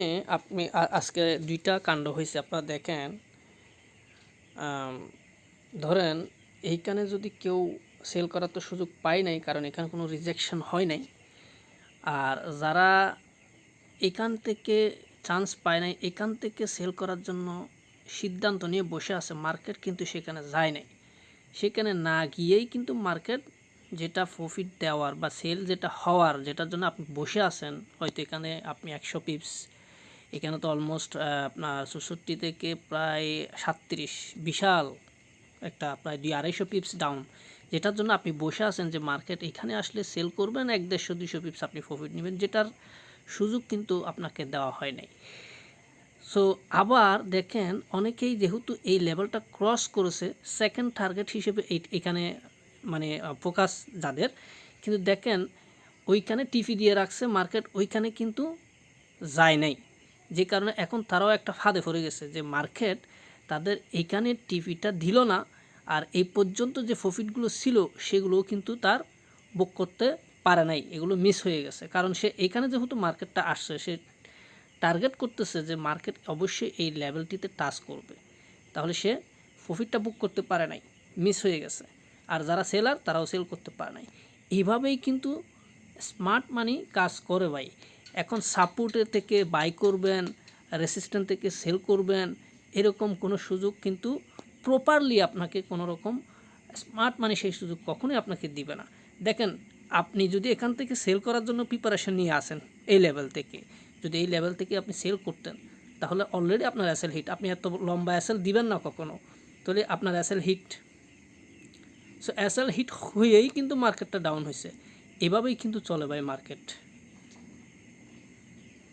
আপনি আজকে ২ টা কাণ্ড হইছে। আপনারা দেখেন, আম ধরেন এইখানে যদি কেউ সেল করার তো সুযোগ পায় নাই, কারণ এখানে কোনো রিজেকশন হয় নাই। আর যারা এখান থেকে চান্স পায় নাই, এখান থেকে সেল করার জন্য সিদ্ধান্ত নিয়ে বসে আছে, মার্কেট কিন্তু সেখানে যায় নাই। সেখানে না গিয়েই কিন্তু মার্কেট যেটা প্রফিট দেওয়ার বা সেল যেটা হওয়ার, যেটার জন্য আপনি বসে আছেন, হয়তো এখানে আপনি ১০০ পিপস, এখানে তো অলমোস্ট আপনার ৬৪ থেকে প্রায় ৩৭, বিশাল একটা প্রায় ২০০-২৫০ পিপস ডাউন, যেটার জন্য আপনি বসে আছেন যে মার্কেট এখানে আসলে সেল করবেন, ১-১৫০-২০০ পিপস আপনি প্রফিট নেবেন, যেটার সুযোগ কিন্তু আপনাকে দেওয়া হয় নাই। সো আবার দেখেন, অনেকেই যেহেতু এই লেভেলটা ক্রস করেছে, সেকেন্ড টার্গেট হিসেবে এখানে মানে ফোকাস যাদের, কিন্তু দেখেন ওইখানে টিপি দিয়ে রাখছে মার্কেট, ওইখানে কিন্তু যায় নাই। যে কারণে এখন তারাও একটা ফাঁদে পড়ে গেছে যে মার্কেট তাদের এইখানে টিপিটা দিল না, আর এই পর্যন্ত যে প্রফিটগুলো ছিল সেগুলোও কিন্তু তার বুক করতে পারে নাই, এগুলো মিস হয়ে গেছে। কারণ সে এইখানে যেহেতু মার্কেটটা আসছে, সে টার্গেট করতেছে যে মার্কেট অবশ্যই এই লেভেলটিতে টাচ করবে, তাহলে সে প্রফিটটা বুক করতে পারে নাই, মিস হয়ে গেছে। আর যারা সেলার তারাও সেল করতে পারে নাই। এইভাবেই কিন্তু স্মার্ট মানি কাজ করে ভাই। এখন সাপোর্টের থেকে বাই করবেন, রেসিস্ট্যান্ট থেকে সেল করবেন, এরকম কোনো সুযোগ কিন্তু প্রপারলি আপনাকে কোনো রকম স্মার্ট মানি সেই সুযোগ কখনোই আপনাকে দিবে না। দেখেন, আপনি যদি এখান থেকে সেল করার জন্য প্রিপারেশন নিয়ে আসেন, এই লেভেল থেকে যদি এই লেভেল থেকে আপনি সেল করতেন, তাহলে অলরেডি আপনার এসএল হিট, আপনি এত লম্বা এসএল দিবেন না কখনো, তাহলে আপনার SL hit. So SL hit হয়েই কিন্তু মার্কেটটা ডাউন হয়েছে। এভাবেই কিন্তু চলে ভাই মার্কেট।